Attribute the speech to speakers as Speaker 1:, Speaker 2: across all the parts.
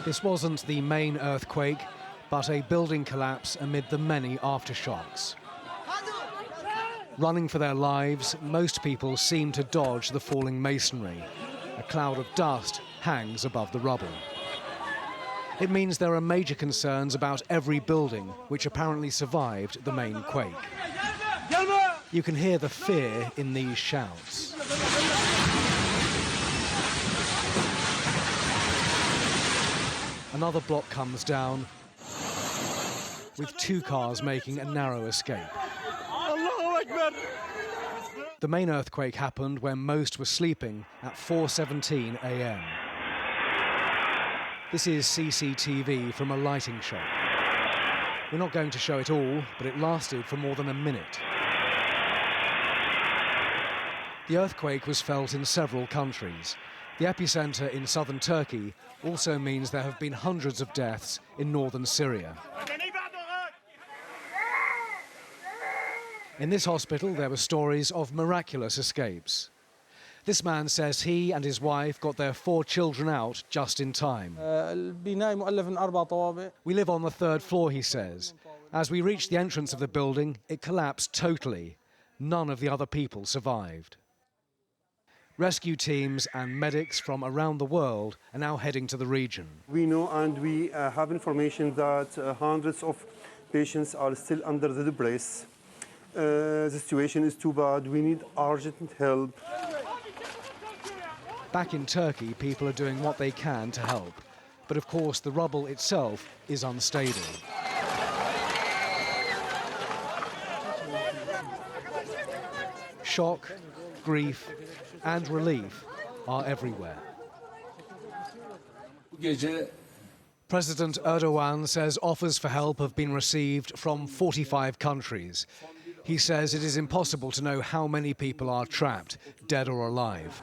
Speaker 1: This wasn't the main earthquake, but a building collapse amid the many aftershocks. Running for their lives, most people seem to dodge the falling masonry. A cloud of dust hangs above the rubble. It means there are major concerns about every building which apparently survived the main quake. You can hear the fear in these shouts. Another block comes down, with 2 cars making a narrow escape. The main earthquake happened when most were sleeping at 4:17 a.m. This is CCTV from a lighting shop. We're not going to show it all, but it lasted for more than a minute. The earthquake was felt in several countries. The epicenter in southern Turkey also means there have been hundreds of deaths in northern Syria. In this hospital, there were stories of miraculous escapes. This man says he and his wife got their 4 children out just in time. We live on the 3rd floor, he says. As we reached the entrance of the building, it collapsed totally. None of the other people survived. Rescue teams and medics from around the world are now heading to the region.
Speaker 2: We know and we have information that hundreds of patients are still under the debris. The situation is too bad. We need urgent help.
Speaker 1: Back in Turkey, people are doing what they can to help. But of course, the rubble itself is unstable. Shock, grief, and relief are everywhere. President Erdogan says offers for help have been received from 45 countries. He says it is impossible to know how many people are trapped, dead or alive.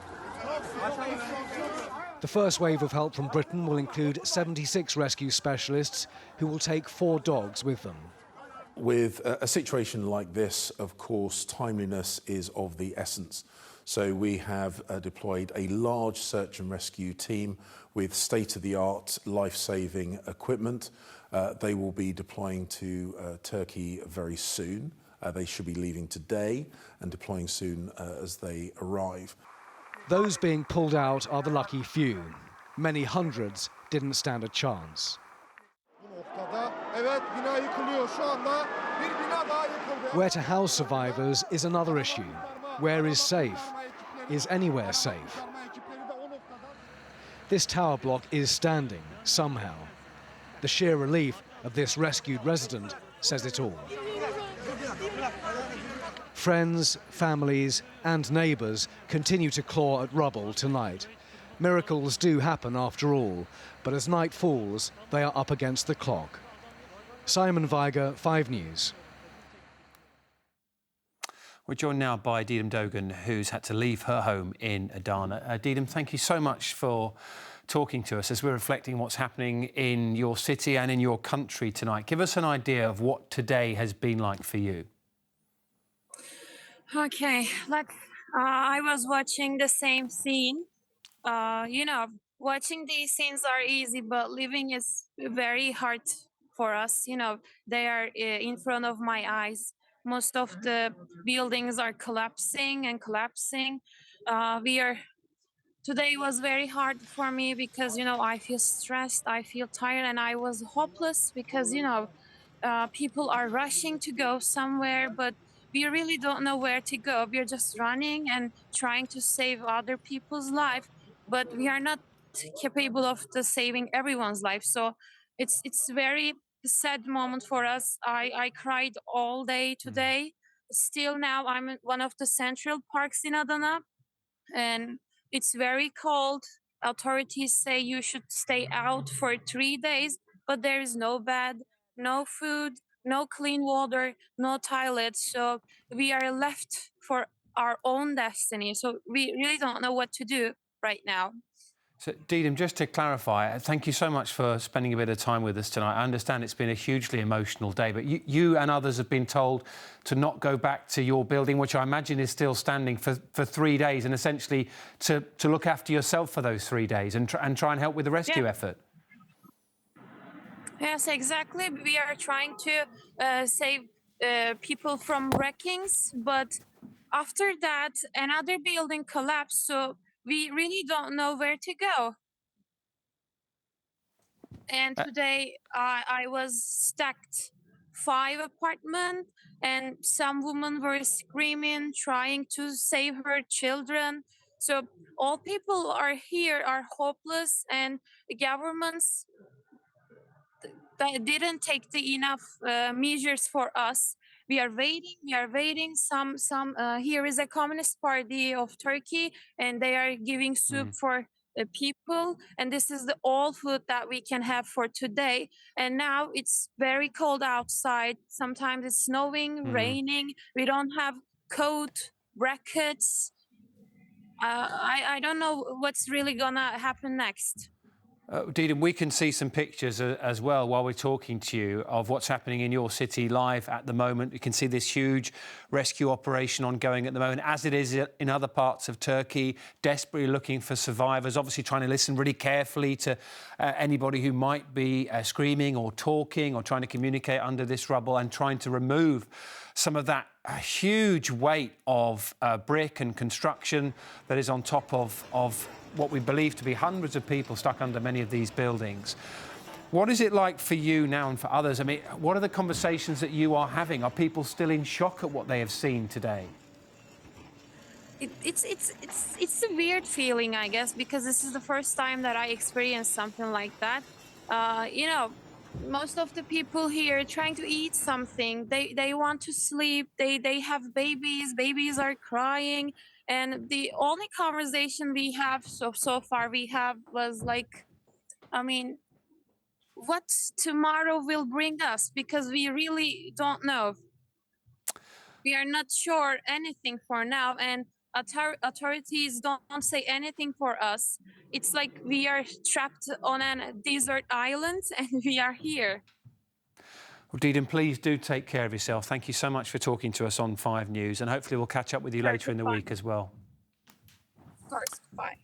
Speaker 1: The first wave of help from Britain will include 76 rescue specialists who will take 4 dogs with them.
Speaker 3: With a situation like this, of course, timeliness is of the essence. So we have deployed a large search and rescue team with state-of-the-art life-saving equipment. They will be deploying to Turkey very soon. They should be leaving today and deploying soon as they arrive.
Speaker 1: Those being pulled out are the lucky few. Many hundreds didn't stand a chance. Where to house survivors is another issue. Where is safe? Is anywhere safe? This tower block is standing, somehow. The sheer relief of this rescued resident says it all. Friends, families and neighbours continue to claw at rubble tonight. Miracles do happen after all, but as night falls, they are up against the clock. Simon Weiger, 5 News.
Speaker 4: We're joined now by Didem Dogan, who's had to leave her home in Adana. Didem, thank you so much for talking to us as we're reflecting what's happening in your city and in your country tonight. Give us an idea of what today has been like for you.
Speaker 5: Okay, I was watching the same scene. Watching these scenes are easy, but living is very hard for us. They are in front of my eyes. Most of the buildings are collapsing and collapsing. Today was very hard for me because, I feel stressed, I feel tired, and I was hopeless because, people are rushing to go somewhere, but we really don't know where to go. We're just running and trying to save other people's life, but we are not capable of saving everyone's life. So it's very sad moment for us. I cried all day today. Still now I'm in one of the central parks in Adana, and it's very cold. Authorities say you should stay out for 3 days, but there is no bed, no food, no clean water, no toilets. So we are left for our own destiny. So we really don't know what to do right now.
Speaker 4: So, Didem, just to clarify, thank you so much for spending a bit of time with us tonight. I understand it's been a hugely emotional day, but you and others have been told to not go back to your building, which I imagine is still standing for 3 days, and essentially to look after yourself for those 3 days and try and help with the rescue effort.
Speaker 5: Yes, exactly. We are trying to save people from wreckings, but after that, another building collapsed, so we really don't know where to go. And
Speaker 4: Uh,
Speaker 5: today I was stacked 5 apartment, and some women were screaming, trying to save her children. So all people are here are hopeless, and the governments that didn't take the enough measures for us. We are waiting. We are waiting. Some here is a Communist Party of Turkey, and they are giving soup
Speaker 4: mm,
Speaker 5: for the people. And this is the all food that we can have for today. And now it's very cold outside. Sometimes it's snowing,
Speaker 4: mm.
Speaker 5: raining. We don't have coat, brackets. I don't know what's really gonna happen next.
Speaker 4: Didem, we can see some pictures as well while we're talking to you of what's happening in your city live at the moment. You can see this huge rescue operation ongoing at the moment, as it is in other parts of Turkey, desperately looking for survivors, obviously trying to listen really carefully to anybody who might be screaming or talking or trying to communicate under this rubble, and trying to remove some of that huge weight of brick and construction that is on top of what we believe to be hundreds of people stuck under many of these buildings. What is it like for you now and for others? I mean, what are the conversations that you are having? Are people still in shock at what they have seen today?
Speaker 5: It's a weird feeling, I guess, because this is the first time that I experienced something like that. You know, most of the people here trying to eat something. They want to sleep. They have babies. Babies are crying, and the only conversation we have so far we have was like, I mean, what tomorrow will bring us, because we really don't know. We are not sure anything for now, and authorities don't say anything for us. It's like we are trapped on a desert island and we are here.
Speaker 4: Well, Didem, please do take care of yourself. Thank you so much for talking to us on 5 News, and hopefully we'll catch up with you
Speaker 5: Sure,
Speaker 4: later in the
Speaker 5: goodbye.
Speaker 4: week as well.
Speaker 5: Of course, goodbye.